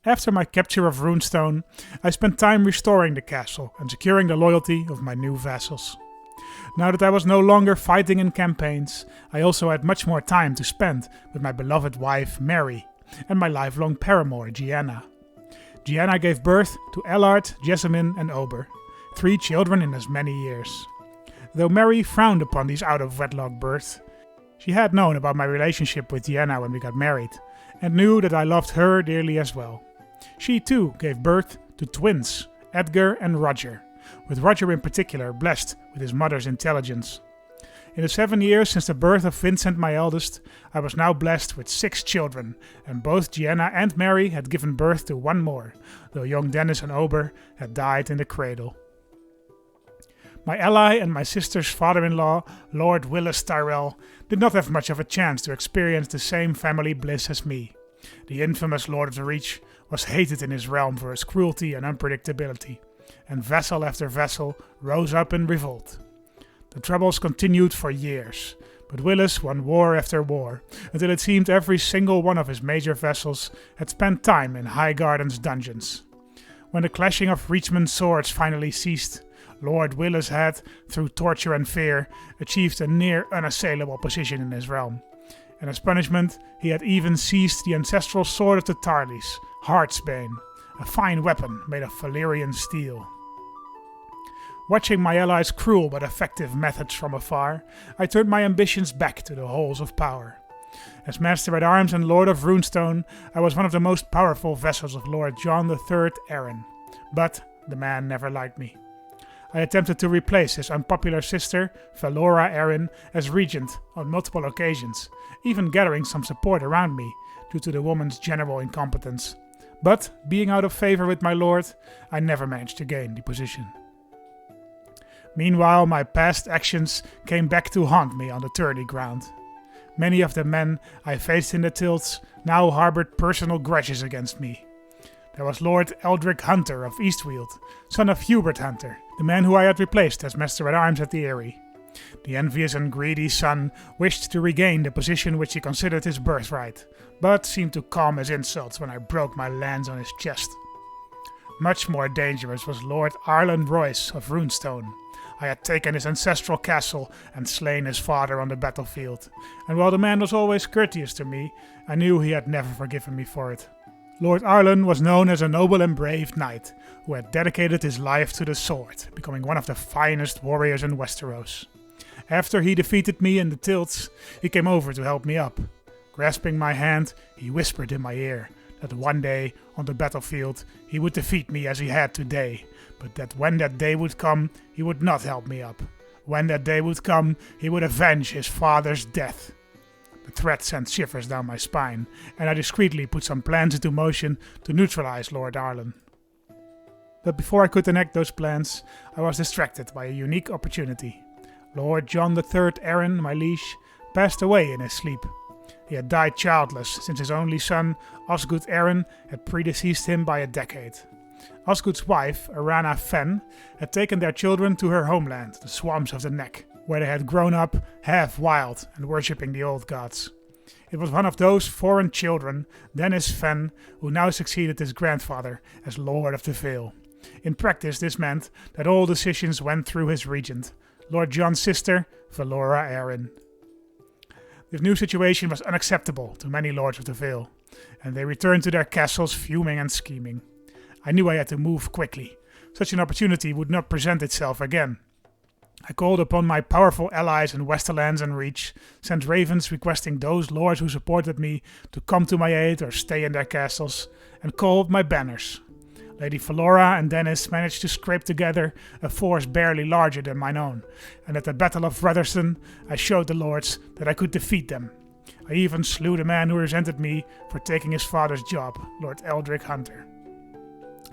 After my capture of Runestone, I spent time restoring the castle and securing the loyalty of my new vassals. Now that I was no longer fighting in campaigns, I also had much more time to spend with my beloved wife Mary and my lifelong paramour Gianna. Gianna gave birth to Ellard, Jessamine and Ober, 3 children in as many years. Though Mary frowned upon these out-of-wedlock births, she had known about my relationship with Gianna when we got married, and knew that I loved her dearly as well. She too gave birth to twins, Edgar and Roger, with Roger in particular blessed with his mother's intelligence. In the 7 years since the birth of Vincent, my eldest, I was now blessed with 6 children, and both Gianna and Mary had given birth to 1 more, though young Dennis and Ober had died in the cradle. My ally and my sister's father-in-law, Lord Willis Tyrell, did not have much of a chance to experience the same family bliss as me. The infamous Lord of the Reach was hated in his realm for his cruelty and unpredictability, and vassal after vassal rose up in revolt. The troubles continued for years, but Willis won war after war, until it seemed every single one of his major vassals had spent time in Highgarden's dungeons. When the clashing of Reachman's swords finally ceased, Lord Willis had, through torture and fear, achieved a near unassailable position in his realm. And as punishment, he had even seized the ancestral sword of the Tarleys, Heartsbane, a fine weapon made of Valyrian steel. Watching my allies' cruel but effective methods from afar, I turned my ambitions back to the halls of power. As Master-at-Arms and Lord of Runestone, I was one of the most powerful vassals of Lord John III Arryn, but the man never liked me. I attempted to replace his unpopular sister, Valora Arryn, as regent on multiple occasions, even gathering some support around me due to the woman's general incompetence. But, being out of favor with my lord, I never managed to gain the position. Meanwhile, my past actions came back to haunt me on the tourney ground. Many of the men I faced in the tilts now harbored personal grudges against me. There was Lord Eldrick Hunter of Eastweald, son of Hubert Hunter, the man who I had replaced as Master-at-Arms at the Eyrie. The envious and greedy son wished to regain the position which he considered his birthright, but seemed to calm his insults when I broke my lance on his chest. Much more dangerous was Lord Arlen Royce of Runestone. I had taken his ancestral castle and slain his father on the battlefield, and while the man was always courteous to me, I knew he had never forgiven me for it. Lord Arlen was known as a noble and brave knight, who had dedicated his life to the sword, becoming one of the finest warriors in Westeros. After he defeated me in the tilts, he came over to help me up. Grasping my hand, he whispered in my ear that one day, on the battlefield, he would defeat me as he had today, but that when that day would come, he would not help me up. When that day would come, he would avenge his father's death. The threat sent shivers down my spine, and I discreetly put some plans into motion to neutralize Lord Arlen. But before I could enact those plans, I was distracted by a unique opportunity. Lord John III Arryn, my liege, passed away in his sleep. He had died childless, since his only son, Osgood Arryn, had predeceased him by a decade. Osgood's wife, Arana Fen, had taken their children to her homeland, the swamps of the Neck, where they had grown up half wild and worshipping the old gods. It was one of those foreign children, Dennis Fen, who now succeeded his grandfather as Lord of the Vale. In practice, this meant that all decisions went through his regent, Lord John's sister, Valora Arryn. This new situation was unacceptable to many lords of the Vale, and they returned to their castles fuming and scheming. I knew I had to move quickly. Such an opportunity would not present itself again. I called upon my powerful allies in Westerlands and Reach, sent ravens requesting those lords who supported me to come to my aid or stay in their castles, and called my banners. Lady Valora and Dennis managed to scrape together a force barely larger than mine own, and at the Battle of Rutherson I showed the lords that I could defeat them. I even slew the man who resented me for taking his father's job, Lord Eldrick Hunter.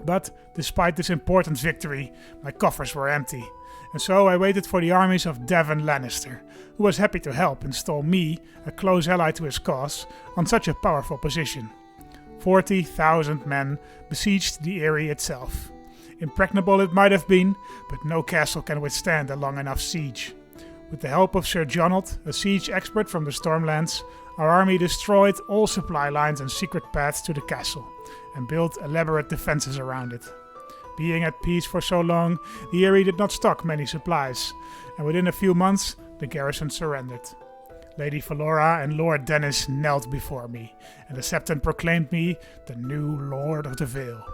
But, despite this important victory, my coffers were empty, and so I waited for the armies of Devon Lannister, who was happy to help install me, a close ally to his cause, on such a powerful position. 40,000 men besieged the Eyrie itself. Impregnable it might have been, but no castle can withstand a long enough siege. With the help of Sir Jonald, a siege expert from the Stormlands, Our army destroyed all supply lines and secret paths to the castle, and built elaborate defenses around it. Being at peace for so long, the Eyrie did not stock many supplies, and within a few months, the garrison surrendered. Lady Valora and Lord Dennis knelt before me, and the Septon proclaimed me the new Lord of the Vale.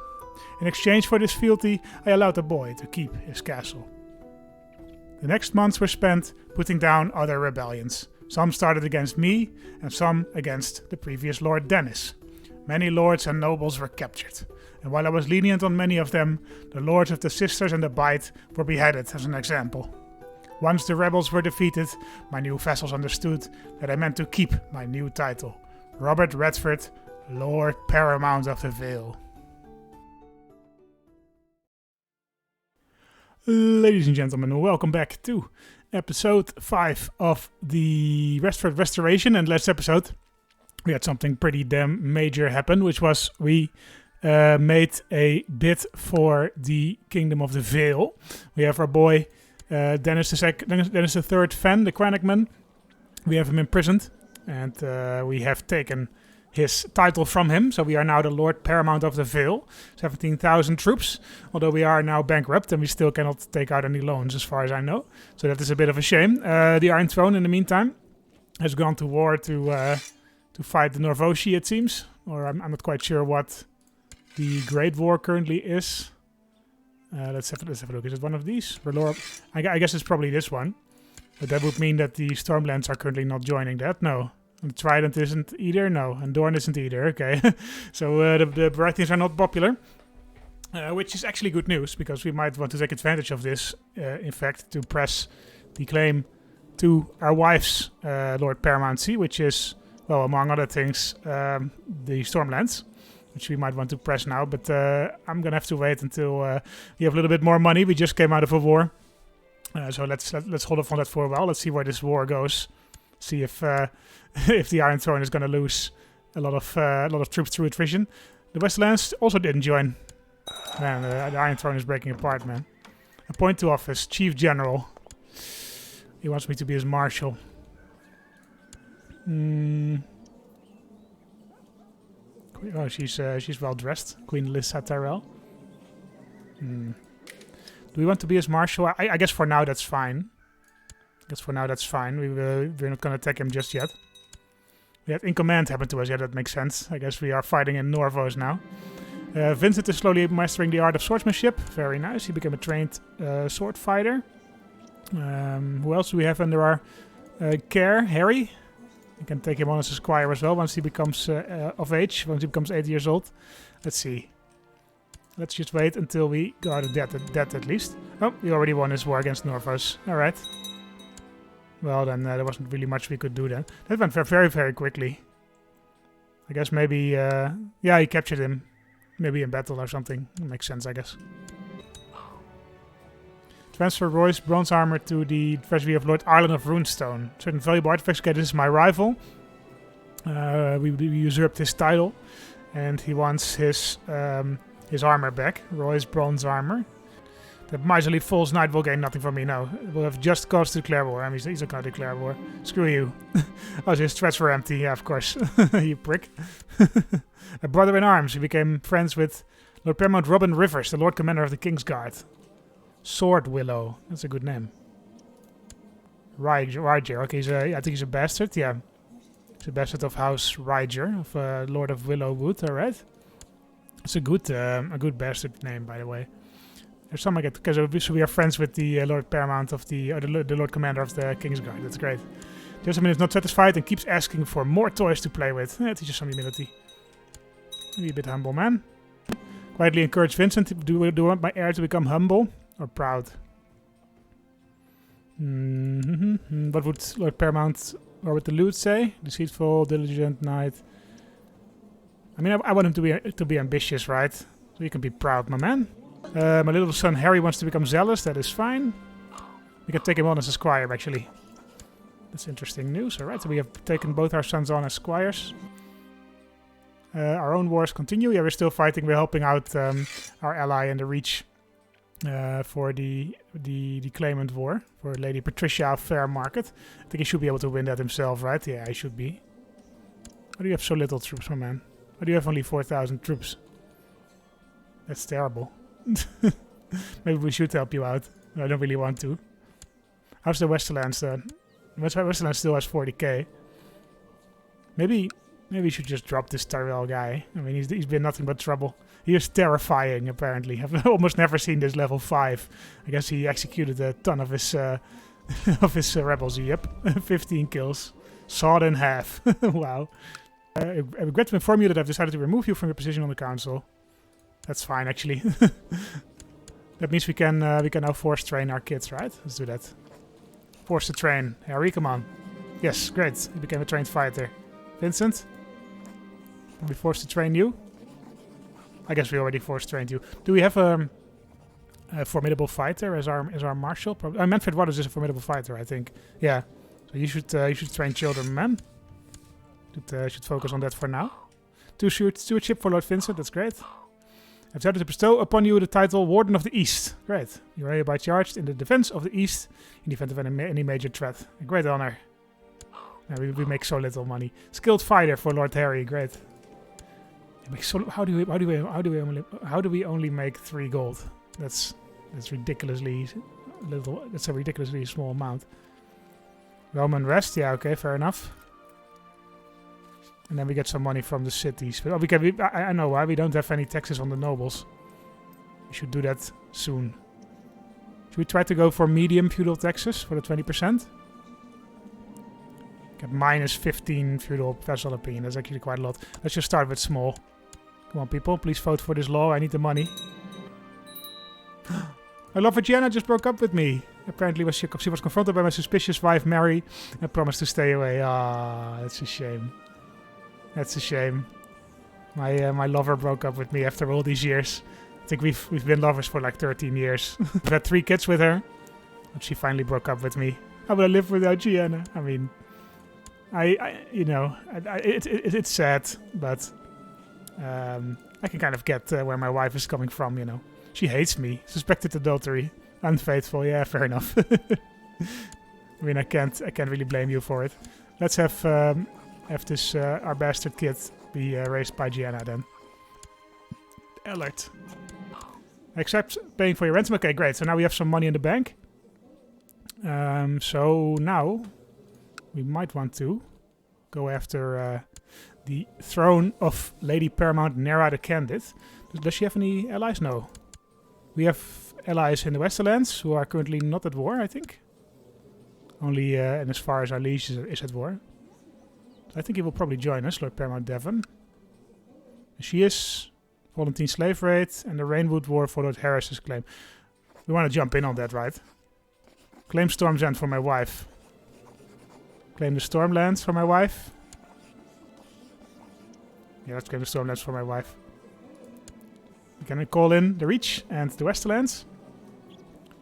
In exchange for this fealty, I allowed the boy to keep his castle. The next months were spent putting down other rebellions. Some started against me, and some against the previous Lord Dennis. Many lords and nobles were captured, and while I was lenient on many of them, the lords of the Sisters and the Bight were beheaded as an example. Once the rebels were defeated, my new vassals understood that I meant to keep my new title, Robert Redfort, Lord Paramount of the Vale. Ladies and gentlemen, welcome back to episode 5 of the Redfort Restoration. And last episode, we had something pretty damn major happen, which was we made a bid for the Kingdom of the Vale. We have our boy Dennis the Third Fen, the Cranachman. We have him imprisoned, and we have taken his title from him, so we are now the Lord Paramount of the Vale. 17,000 troops, although we are now bankrupt and we still cannot take out any loans as far as I know. So that is a bit of a shame. The Iron Throne, in the meantime, has gone to war to fight the Norvoshi, it seems. Or I'm not quite sure what the Great War currently is. Let's have a look. Is it one of these? I guess it's probably this one. But that would mean that the Stormlands are currently not joining that. No. And Trident isn't either? No. And Dorne isn't either. Okay. So the Baratheons are not popular. Which is actually good news, because we might want to take advantage of this, in fact, to press the claim to our wife's Lord Paramountcy, which is, well, among other things, the Stormlands, which we might want to press now. But I'm going to have to wait until we have a little bit more money. We just came out of a war. So let's hold off on that for a while. Let's see where this war goes. See if the Iron Throne is going to lose a lot of troops through attrition. The Westlands also didn't join. Man, the Iron Throne is breaking apart, man. Appoint to office, Chief General. He wants me to be his marshal. Oh, she's well dressed. Queen Lyssa Tyrell. Do we want to be his marshal? I guess for now that's fine. We're not going to attack him just yet. We had in command happen to us. Yeah, that makes sense. I guess we are fighting in Norvos now. Vincent is slowly mastering the art of swordsmanship. Very nice. He became a trained sword fighter. Who else do we have under our care? Harry. We can take him on as a squire as well once he becomes of age. Once he becomes 8 years old. Let's see. Let's just wait until we go out of debt at least. Oh, we already won this war against Norvos. Alright. Well, then there wasn't really much we could do then. That went very, very quickly. I guess maybe... yeah, he captured him. Maybe in battle or something. That makes sense, I guess. Transfer Roy's bronze armor to the treasury of Lord Arlen of Runestone. Certain valuable artifacts. Okay, this is my rival. We usurped his title. And he wants his armor back. Roy's bronze armor. The miserly false knight will gain nothing from me, no. It will have just cause to declare war. I mean, he's not going to declare war. Screw you. Oh, his threats were empty. Yeah, of course. You prick. A brother in arms. He became friends with Lord Paramount Robin Rivers, the Lord Commander of the King's Guard. Sword Willow. That's a good name. Ryger. Okay, I think he's a bastard. Yeah. He's a bastard of House Ryger, of Lord of Willowwood. Alright. It's a good bastard name, by the way. There's some I get, because we are friends with the Lord Paramount of the Lord Commander of the King's Guard. That's great. Gentleman is not satisfied and keeps asking for more toys to play with. Teaches some humility. Maybe a bit humble, man. Quietly encourage Vincent. Do you want my heir to become humble or proud? What would Lord Paramount Robert the Lute say? Deceitful, diligent knight. I mean, I want him to be ambitious, right? So you can be proud, my man. My little son Harry wants to become zealous. That is fine. We can take him on as a squire, actually. That's interesting news. Alright, so we have taken both our sons on as squires. Our own wars continue. Yeah, we're still fighting. We're helping out our ally in the Reach for the claimant war. For Lady Patricia of Fair Market. I think he should be able to win that himself, right? Yeah, he should be. Why do you have so little troops, my man? Why do you have only 4,000 troops? That's terrible. Maybe we should help you out. I don't really want to. How's the Westerlands then? Westerlands still has 40k. Maybe we should just drop this Tyrell guy. I mean, he's been nothing but trouble. He is terrifying, apparently. I've almost never seen this level 5. I guess he executed a ton of his rebels. Yep, 15 kills. Sawed in half. Wow. I regret to inform you that I've decided to remove you from your position on the council. That's fine, actually. That means we can now force train our kids, right? Let's do that. Force to train. Harry, come on. Yes, great. You became a trained fighter. Vincent? Can we force to train you? I guess we already force trained you. Do we have a formidable fighter as our marshal? Manfred Waters is a formidable fighter, I think. Yeah. So you should train children, man. Should focus on that for now. Stewardship for Lord Vincent. That's great. I've decided to bestow upon you the title Warden of the East. Great. You are hereby charged in the defense of the East in the event of any major threat. A great honor. We make so little money. Skilled fighter for Lord Harry. Great. How do we only make 3 gold? That's ridiculously little. That's a ridiculously small amount. Roman rest. Yeah. Okay. Fair enough. And then we get some money from the cities. But I know why we don't have any taxes on the nobles. We should do that soon. Should we try to go for medium feudal taxes for the 20%? Get minus 15 feudal vassal opinion. That's actually quite a lot. Let's just start with small. Come on, people. Please vote for this law. I need the money. My lover Gianna just broke up with me. Apparently she was confronted by my suspicious wife Mary and promised to stay away. Ah, that's a shame. That's a shame. My lover broke up with me after all these years. I think we've been lovers for like 13 years. I've had 3 kids with her, but she finally broke up with me. How will I live without Gianna? I mean, it's sad, but I can kind of get where my wife is coming from. You know, she hates me. Suspected adultery, unfaithful. Yeah, fair enough. I mean, I can't really blame you for it. Let's have this our bastard kid be raised by Gianna then. Alert. Accept paying for your ransom. Okay, great. So now we have some money in the bank. So now we might want to go after the throne of Lady Paramount Nera the Candid. Does she have any allies? No. We have allies in the Westerlands who are currently not at war, I think. Only and as far as our liege is at war. I think he will probably join us, Lord Paramount Devon. She is Volantine slave raid and the Rainwood War for Lord Harris's claim. We want to jump in on that, right? Claim Storm's End for my wife. Claim the Stormlands for my wife. Yeah, let's claim the Stormlands for my wife. We can call in the Reach and the Westerlands.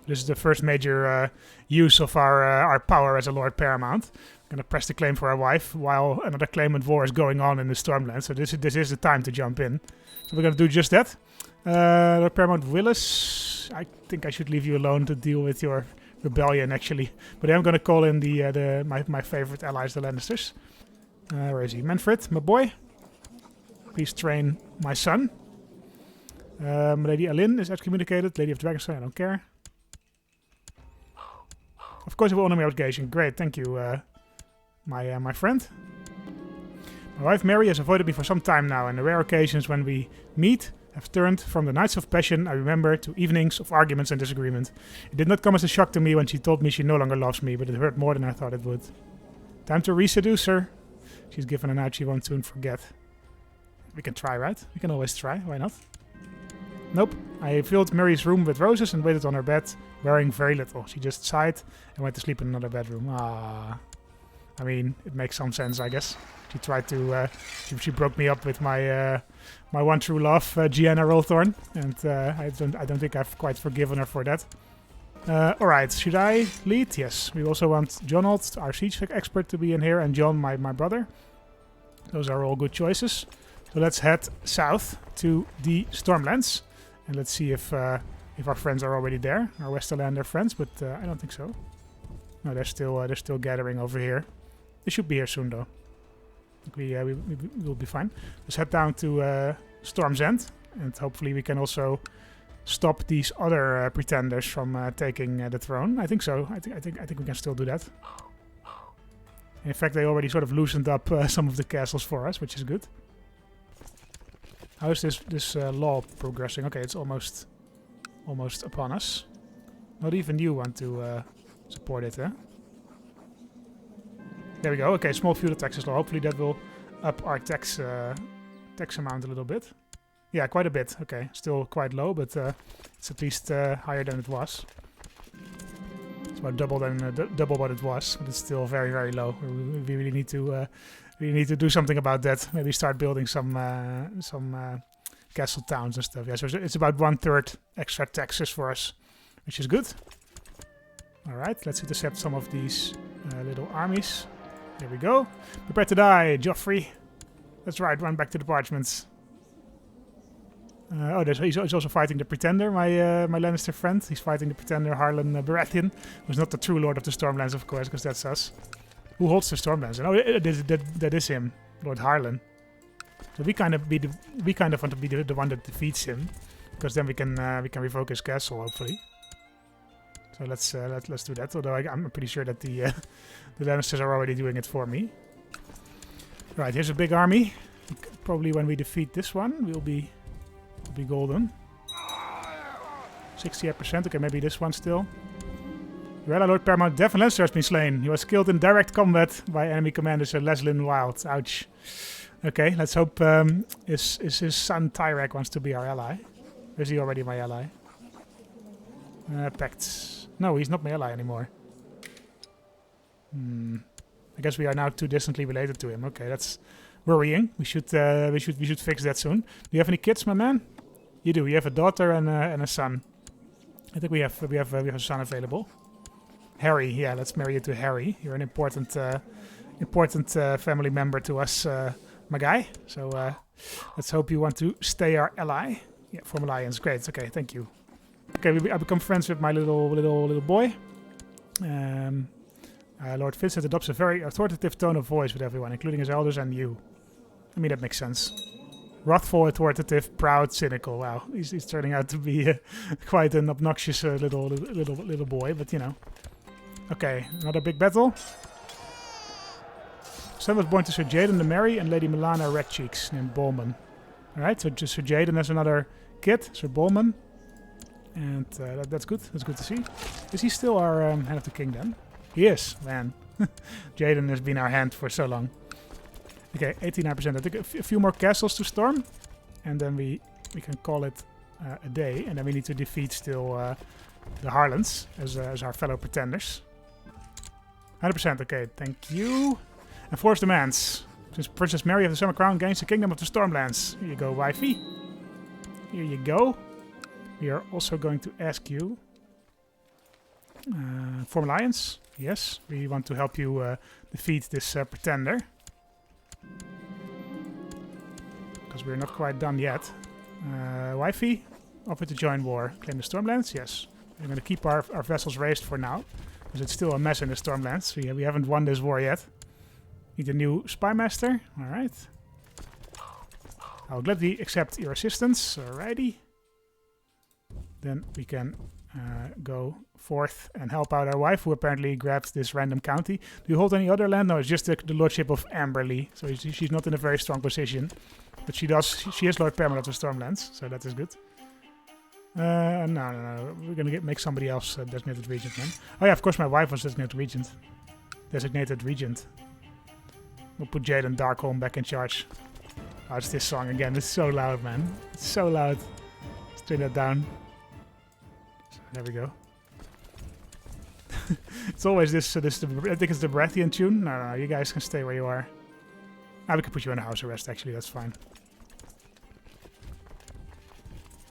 This is the first major use of our power as a Lord Paramount. We're going to press the claim for our wife while another claimant war is going on in the Stormlands. So this is the time to jump in. So we're going to do just that. Lord Paramount Willis, I think I should leave you alone to deal with your rebellion, actually. But I'm going to call in my favorite allies, the Lannisters. Where is he? Manfred, my boy. Please train my son. Lady Alyn is excommunicated. Lady of Dragonhunt, I don't care. Of course, it will honor my obligation. Great, thank you, my friend. My wife Mary has avoided me for some time now, and the rare occasions when we meet have turned from the nights of passion I remember to evenings of arguments and disagreement. It did not come as a shock to me when she told me she no longer loves me, but it hurt more than I thought it would. Time to reseduce her. She's given a night she won't soon forget. We can try, right? We can always try. Why not? Nope. I filled Mary's room with roses and waited on her bed, wearing very little. She just sighed and went to sleep in another bedroom. Ah. I mean, it makes some sense, I guess. She tried to... she broke me up with my my one true love, Gianna Rolthorn. And I don't think I've quite forgiven her for that. Alright, should I lead? Yes. We also want John Holt, our siege expert, to be in here. And John, my brother. Those are all good choices. So let's head south to the Stormlands. And let's see if our friends are already there. Our Westerlander friends, but I don't think so. No, they're still gathering over here. They should be here soon, though. We will be fine. Let's head down to Storm's End, and hopefully we can also stop these other pretenders from taking the throne. I think so. I think we can still do that. In fact, they already sort of loosened up some of the castles for us, which is good. How is this law progressing? Okay, it's almost upon us. Not even you want to support it, huh? There we go. Okay, small feudal taxes law. Hopefully that will up our tax amount a little bit. Yeah, quite a bit. Okay, still quite low, but it's at least higher than it was. It's about double what it was, but it's still very, very low. We really need to do something about that. Maybe start building some castle towns and stuff. Yeah, so it's about 1/3 extra taxes for us, which is good. All right, let's intercept some of these little armies. There we go. Prepare to die, Joffrey. That's right, run back to the parchments. He's also fighting the Pretender, my Lannister friend. He's fighting the Pretender, Harlan Baratheon, who's not the true Lord of the Stormlands, of course, because that's us. Who holds the Stormlands? Oh, that is him, Lord Harlan. So we kind of want to be the one that defeats him, because then we can revoke his castle, hopefully. So let's do that. Although I'm pretty sure that the Lannisters are already doing it for me. Right, here's a big army. Probably when we defeat this one, we'll be golden. 68%. Okay, maybe this one still. Well, Lord Paramount Devon Lannister has been slain. He was killed in direct combat by enemy commander Sir Leslin Wild. Ouch. Okay, let's hope his son Tyrek wants to be our ally. Or is he already my ally? Pacts. No, he's not my ally anymore. I guess we are now too distantly related to him. Okay, that's worrying. We should fix that soon. Do you have any kids, my man? You do. You have a daughter and a son. I think we have a son available. Harry. Yeah, let's marry you to Harry. You're an important family member to us, my guy. So let's hope you want to stay our ally. Yeah, form alliance. Great. Okay, thank you. Okay, I become friends with my little boy. Lord Vincent adopts a very authoritative tone of voice with everyone, including his elders and you. I mean, that makes sense. Wrathful, authoritative, proud, cynical. Wow, he's turning out to be quite an obnoxious little boy, but you know. Okay, another big battle. Son was born to Sir Jaden the Merry and Lady Milana Redcheeks, named Bolman. Alright, so Sir Jaden has another kid, Sir Bolman. And that's good. That's good to see. Is he still our hand of the king then? He is, man. Jaden has been our hand for so long. Okay, 89%. I think a few more castles to storm. And then we can call it a day. And then we need to defeat still the Harlans as our fellow pretenders. 100%. Okay, thank you. Enforce demands. Since Princess Mary of the Summer Crown gains the kingdom of the Stormlands. Here you go, wifey. Here you go. We are also going to ask you... form alliance. Yes, we want to help you defeat this pretender. Because we're not quite done yet. Wifey, offer to join war. Claim the Stormlands? Yes. We're going to keep our vessels raised for now. Because it's still a mess in the Stormlands. We haven't won this war yet. Need a new spy master. Alright. I'll gladly accept your assistance. Alrighty. Then we can go forth and help out our wife, who apparently grabbed this random county. Do you hold any other land? No, it's just the lordship of Amberley. So she's not in a very strong position. But she is Lord Paramount of the Stormlands, so that is good. No. We're going to make somebody else designated regent, man. Oh yeah, of course my wife was designated regent. We'll put Jaden Darkholm back in charge. Oh, it's this song again. It's so loud, man. It's so loud. Let's turn that down. There we go. It's always this. I think it's the Baratheon tune. No, you guys can stay where you are. We can put you in house arrest. Actually, that's fine.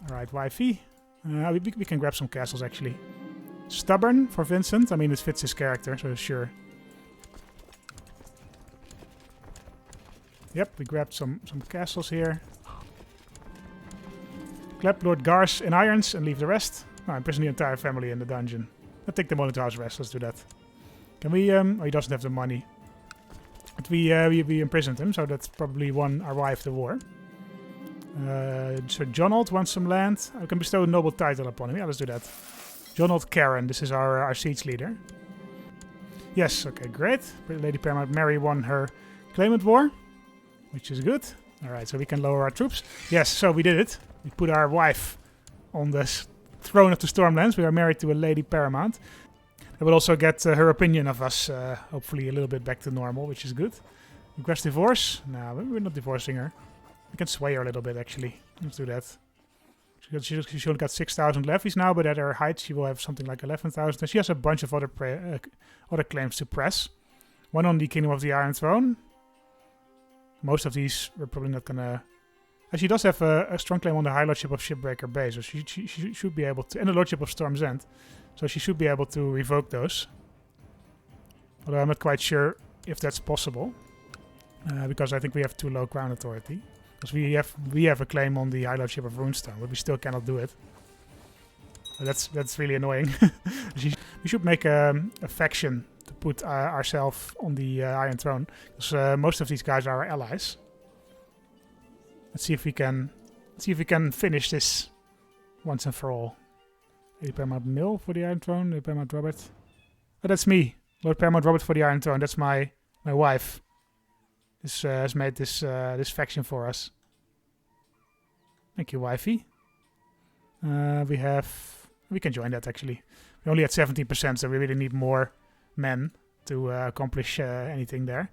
All right, wifey. We can grab some castles actually. Stubborn for Vincent. I mean, it fits his character, so sure. Yep, we grabbed some castles here. Clap Lord Garth in irons and leave the rest. Imprison the entire family in the dungeon. I'll take them all into house arrest. Let's do that. Can we... oh, he doesn't have the money. But we imprisoned him, so that's probably won our wife the war. So Jonald wants some land. I can bestow a noble title upon him. Yeah, let's do that. Jonald Karen, this is our siege leader. Yes, okay, great. Lady Paramount Mary won her claimant war, which is good. Alright, so we can lower our troops. Yes, so we did it. We put our wife on the throne of the Stormlands. We are married to a Lady Paramount. I will also get her opinion of us, hopefully a little bit back to normal, which is good. Request divorce? No, we're not divorcing her. We can sway her a little bit, actually. Let's do that. She's only got 6,000 levies now, but at her height she will have something like 11,000. And she has a bunch of other claims to press. One on the Kingdom of the Iron Throne. Most of these we're probably not gonna... She does have a strong claim on the High Lordship of Shipbreaker Bay, so she should be able to... And the Lordship of Storm's End. So she should be able to revoke those. Although I'm not quite sure if that's possible. Because I think we have too low crown authority. Because we have a claim on the High Lordship of Runestone, but we still cannot do it. So that's really annoying. We should make a faction to put ourselves on the Iron Throne, because most of these guys are our allies. Let's see if we can finish this once and for all. Lady Paramount Mill for the Iron Throne. Lady Paramount Robert. Oh, that's me. Lord Paramount Robert for the Iron Throne. That's my wife. This has made this faction for us. Thank you, wifey. We can join that actually. We only had 17%, so we really need more men to accomplish anything there.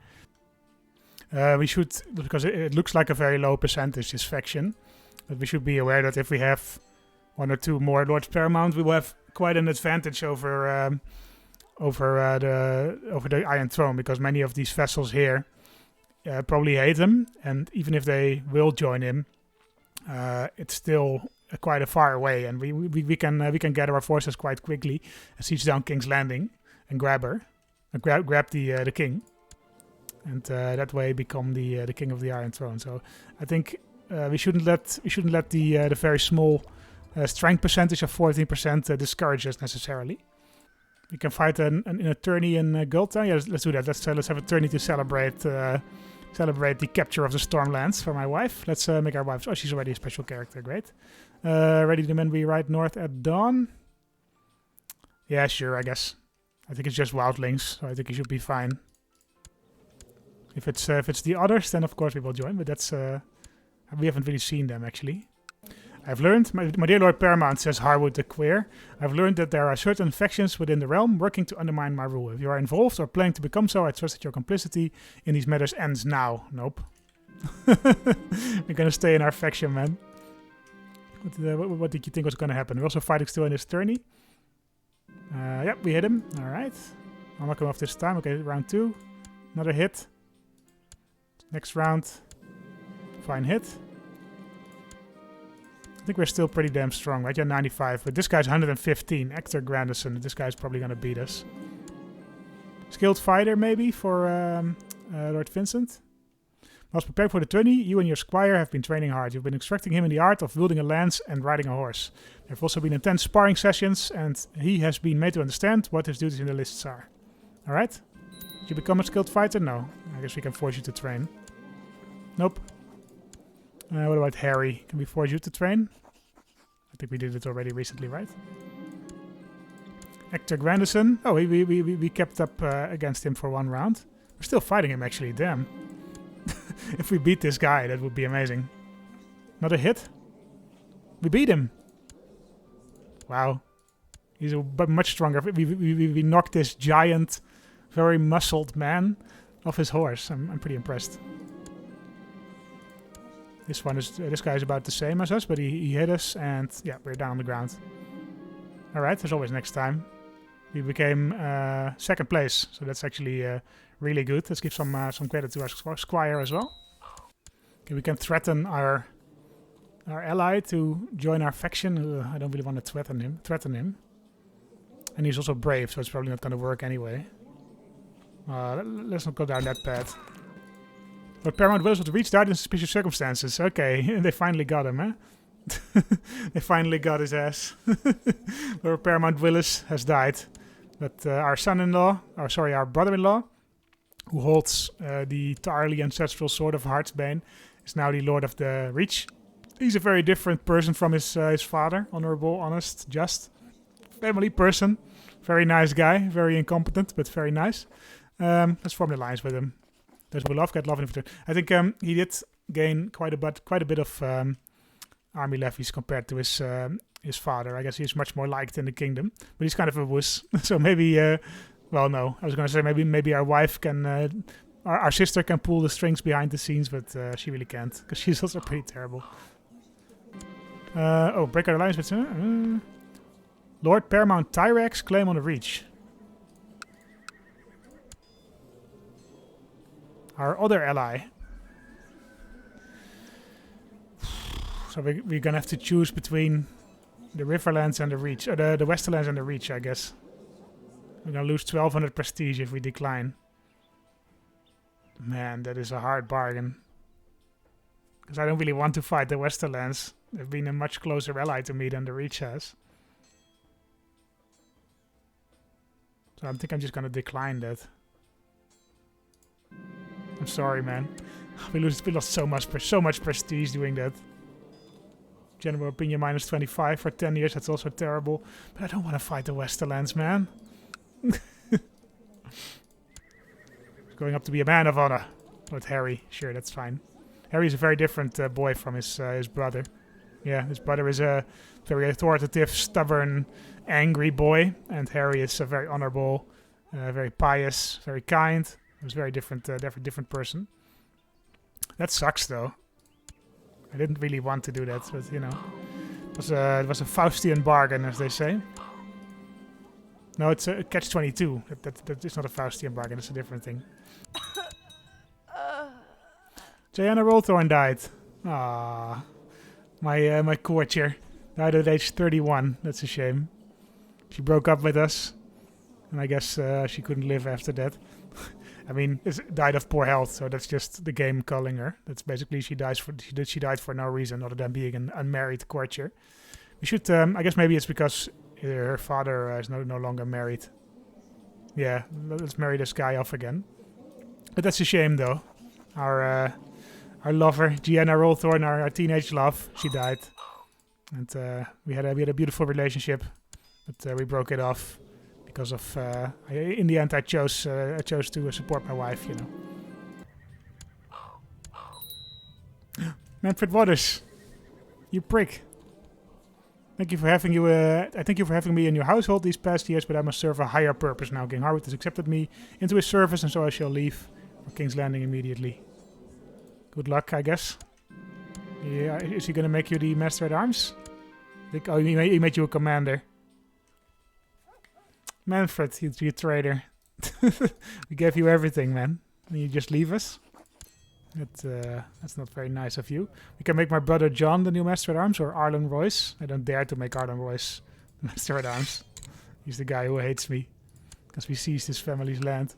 We should, because it looks like a very low percentage, this faction, but we should be aware that if we have one or two more Lords Paramount, we will have quite an advantage over the Iron Throne, because many of these vassals here probably hate him, and even if they will join him, it's still quite a far away, and we can gather our forces quite quickly and siege down King's Landing and grab the king, and that way become the king of the Iron Throne. So I think we shouldn't let the very small strength percentage of 14% discourage us necessarily. We can fight an attorney in Gulta. Yeah, let's do that. Let's have a tourney to celebrate the capture of the Stormlands for my wife. Let's make our wives... Oh, she's already a special character. Great. Ready the men we ride north at dawn? Yeah, sure, I guess. I think it's just wildlings, so I think it should be fine. If it's the others, then of course we will join, but that's... we haven't really seen them, actually. I've learned, my dear Lord Paramount, says Harwood the Queer, I've learned that there are certain factions within the realm working to undermine my rule. If you are involved or planning to become so, I trust that your complicity in these matters ends now. Nope. We're gonna stay in our faction, man. What did you think was gonna happen? We're also fighting still in this tourney. Yep, we hit him. Alright. I'll knock him off this time. Okay, round 2. Another hit. Next round. Fine hit. I think we're still pretty damn strong, right? Yeah, 95. But this guy's 115. Hector Grandison. This guy's probably going to beat us. Skilled fighter, maybe, for Lord Vincent. Whilst preparing for the tourney, you and your squire have been training hard. You've been instructing him in the art of wielding a lance and riding a horse. There have also been intense sparring sessions, and he has been made to understand what his duties in the lists are. Alright? Did you become a skilled fighter? No. I guess we can force you to train. Nope. What about Harry? Can we force you to train? I think we did it already recently, right? Hector Grandison. Oh, we kept up against him for 1 round. We're still fighting him, actually. Damn. If we beat this guy, that would be amazing. Not a hit? We beat him. Wow. He's much stronger. We knocked this giant, very muscled man off his horse. I'm pretty impressed. This guy is about the same as us, but he hit us, and yeah, we're down on the ground. Alright, there's always next time. We became 2nd place, so that's actually really good. Let's give some credit to our squire as well. Okay, we can threaten our ally to join our faction. I don't really want to threaten him. And he's also brave, so it's probably not going to work anyway. Let's not go down that path. Lord Paramount Willis was reached out in suspicious circumstances. Okay, they finally got him, eh? They finally got his ass. Lord Paramount Willis has died. But our son-in-law, our brother-in-law, who holds the Tarly ancestral sword of Heartsbane, is now the Lord of the Reach. He's a very different person from his father. Honorable, honest, just. Family person. Very nice guy. Very incompetent, but very nice. Let's form an alliance with him. Does we love get love in return. I think he did gain quite a bit of army levies compared to his father. I guess he's much more liked in the kingdom, but he's kind of a wuss. So maybe, well, no, I was going to say maybe our wife can, our sister can pull the strings behind the scenes, but she really can't because she's also pretty terrible. Break our alliance with Lord Paramount Tyrex, claim on the Reach. Our other ally. So we're gonna have to choose between the Riverlands and the Reach, or the Westerlands and the Reach, I guess. We're gonna lose 1200 prestige if we decline. Man, that is a hard bargain. Because I don't really want to fight the Westerlands. They've been a much closer ally to me than the Reach has. So I think I'm just gonna decline that. I'm sorry, man. We lost so much prestige doing that. General opinion minus 25 for 10 years. That's also terrible. But I don't want to fight the Westerlands, man. Going up to be a man of honor with Harry. Sure, that's fine. Harry's a very different boy from his brother. Yeah, his brother is a very authoritative, stubborn, angry boy, and Harry is a very honorable, very pious, very kind. He was a very different person. That sucks, though. I didn't really want to do that, but you know, it was a Faustian bargain, as they say. No, it's a catch-22. That is not a Faustian bargain. It's a different thing. Diana Rolthorn died. Ah, my courtier died at age 31. That's a shame. She broke up with us, and I guess she couldn't live after that. I mean, died of poor health, so that's just the game calling her. That's basically she died for no reason other than being an unmarried courtier. We should, I guess maybe it's because her father is no longer married. Yeah, let's marry this guy off again. But that's a shame, though. Our lover, Gianna Rolthorn, our teenage love, she died, and we had a beautiful relationship, but we broke it off. Because of, in the end, I chose to support my wife, you know. Manfred Waters, you prick. Thank you for having thank you for having me in your household these past years, but I must serve a higher purpose now. King Harwood has accepted me into his service, and so I shall leave for King's Landing immediately. Good luck, I guess. Yeah, is he gonna make you the Master at Arms? Oh, he made you a commander. Manfred, you traitor. We gave you everything, man. And you just leave us? That's not very nice of you. We can make my brother John the new Master at Arms, or Arlen Royce. I don't dare to make Arlen Royce the Master at Arms. He's the guy who hates me. Because we seized his family's land.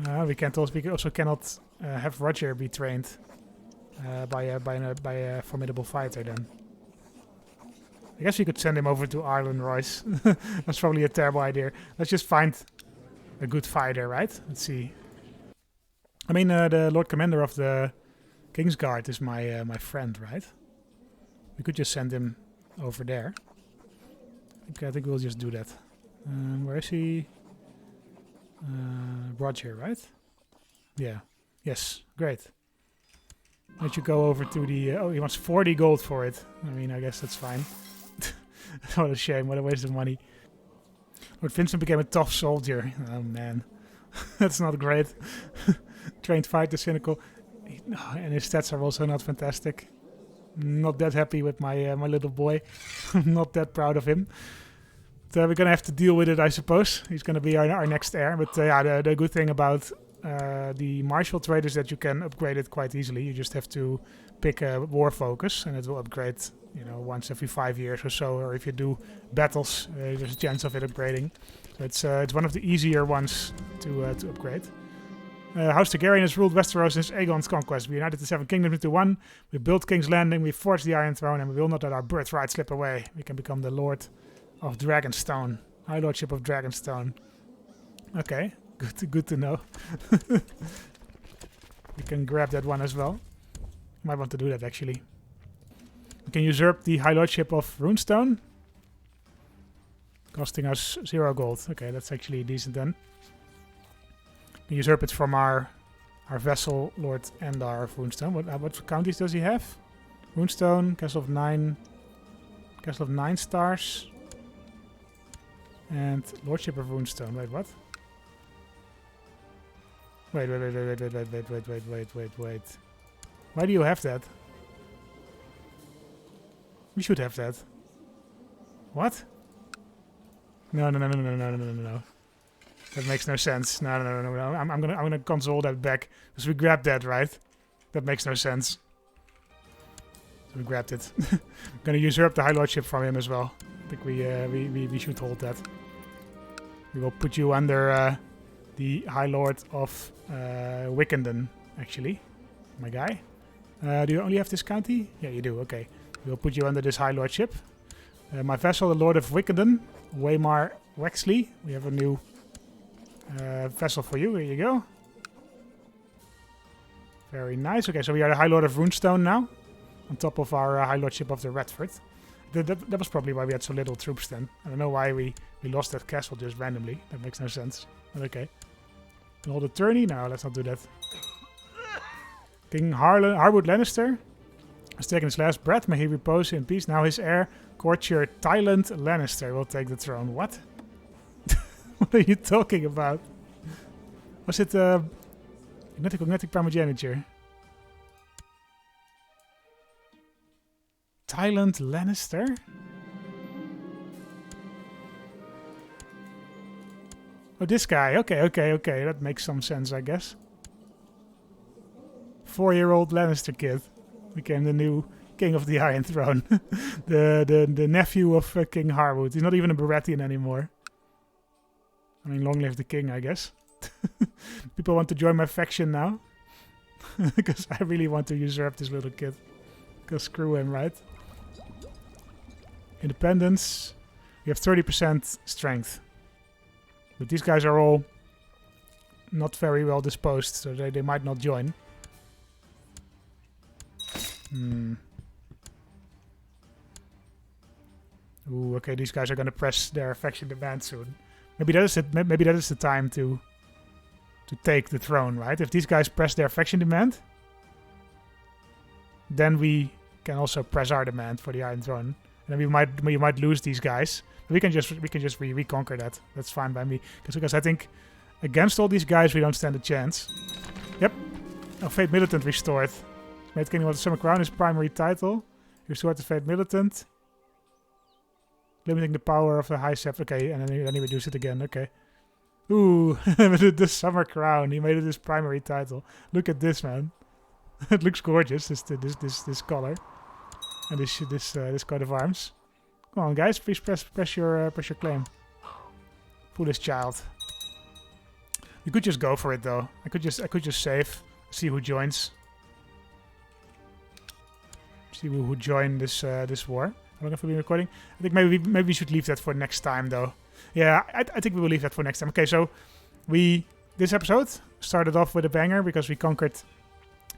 We also cannot have Roger be trained by a formidable fighter then. I guess we could send him over to Arlen Royce. That's probably a terrible idea. Let's just find a good fighter, right? Let's see. I mean, the Lord Commander of the Kingsguard is my friend, right? We could just send him over there. I think we'll just do that. Where is he? Roger, right? Yeah. Yes, great. Let you go over to the... oh, he wants 40 gold for it. I mean, I guess that's fine. What a shame, what a waste of money. Lord Vincent became a tough soldier. Oh man, that's not great. Trained fighter, cynical. And his stats are also not fantastic. Not that happy with my little boy. Not that proud of him. But, we're gonna have to deal with it, I suppose. He's gonna be our next heir. But yeah, the good thing about the martial trait is that you can upgrade it quite easily. You just have to pick a war focus, and it will upgrade, you know, once every 5 years or so. Or if you do battles, there's a chance of it upgrading. So it's one of the easier ones to upgrade. House Targaryen has ruled Westeros since Aegon's conquest. We united the 7 kingdoms into one. We built King's Landing. We forged the Iron Throne, and we will not let our birthright slip away. We can become the Lord of Dragonstone. High Lordship of Dragonstone. Okay, good to know. We can grab that one as well. Might want to do that actually. We can usurp the High Lordship of Runestone, costing us 0 gold. Okay, that's actually decent then. We usurp it from our Vassal Lord Endar of Runestone. What counties does he have? Runestone, Castle of 9 stars, and Lordship of Runestone. Wait, what? Wait. Why do you have that? We should have that. What? No. That makes no sense. No. I'm gonna console that back because we grabbed that, right? That makes no sense. So we grabbed it. I'm gonna usurp the High Lordship from him as well. I think we should hold that. We will put you under the High Lord of Wickenden, actually, my guy. Do you only have this county? Yeah, you do. Okay, we'll put you under this High Lordship. My vassal, the Lord of Wickenden, Waymar Wexley. We have a new vessel for you. Here you go. Very nice. Okay, so we are the High Lord of Runestone now, on top of our High Lordship of the Redfort. That was probably why we had so little troops then. I don't know why we lost that castle just randomly. That makes no sense. But okay. Can hold a tourney? No, let's not do that. King Harwood Lannister has taken his last breath. May he repose in peace. Now his heir, courtier Tyland Lannister, will take the throne. What? What are you talking about? Was it Cognatic primogeniture? Tyland Lannister? Oh, this guy. Okay. That makes some sense, I guess. 4-year-old Lannister kid became the new king of the Iron Throne. the nephew of King Harwood. He's not even a Baratheon anymore. I mean, long live the king, I guess. People want to join my faction now. Because I really want to usurp this little kid. Because screw him, right? Independence. We have 30% strength. But these guys are all not very well disposed, so they might not join. Ooh, okay, these guys are gonna press their faction demand soon. Maybe that is it. Maybe that is the time to take the throne, right? If these guys press their faction demand, then we can also press our demand for the Iron Throne, and then we might lose these guys. We can just reconquer that. That's fine by me, because I think against all these guys we don't stand a chance. Yep. Oh, Fate Militant restored. Made King of the Summer Crown his primary title. Restored the Fate Militant. Limiting the power of the High Sept. Okay, and then he reduced it again. Okay. Ooh, the Summer Crown. He made it his primary title. Look at this, man. It looks gorgeous. This color and this coat of arms. Come on, guys. Please press your claim. Foolish child. You could just go for it, though. I could just save. See who joins. See who join this war. How long have we been recording? I think maybe we should leave that for next time, though. Yeah, I think we will leave that for next time. Okay, so this episode started off with a banger because we conquered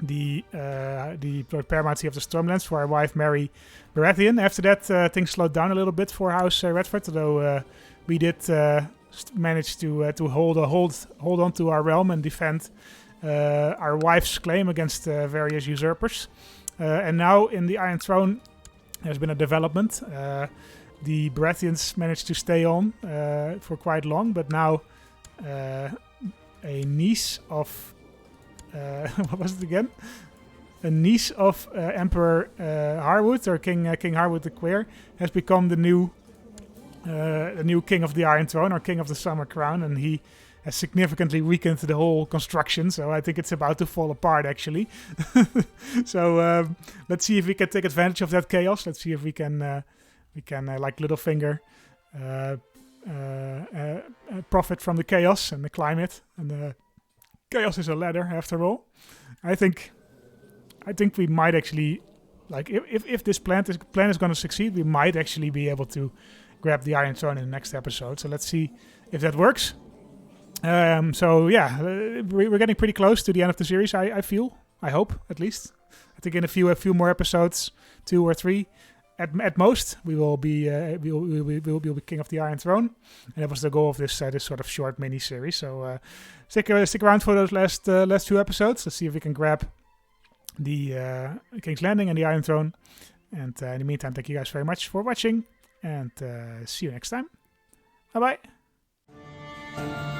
the paramountcy of the Stormlands for our wife Mary Baratheon. After that, things slowed down a little bit for House Redfort, although we did manage to hold on to our realm and defend our wife's claim against various usurpers. And now in the Iron Throne, there's been a development. The Baratheons managed to stay on for quite long, but now a niece of what was it again? A niece of Emperor Harwood, or King Harwood the Queer, has become the new king of the Iron Throne, or king of the Summer Crown, and he has significantly weakened the whole construction. So I think it's about to fall apart, actually. So let's see if we can take advantage of that chaos. Let's see if we can like Littlefinger, profit from the chaos and climb it. And chaos is a ladder, after all. I think we might actually, like, if this plan is going to succeed, we might actually be able to grab the Iron Throne in the next episode. So let's see if that works. So yeah, we're getting pretty close to the end of the series. I feel. I hope, at least. I think in a few more episodes, 2 or 3, at most, we will be king of the Iron Throne, and that was the goal of this sort of short mini series. So stick around for those last 2 episodes. Let's see if we can grab the King's Landing and the Iron Throne. And in the meantime, thank you guys very much for watching, and see you next time. Bye bye.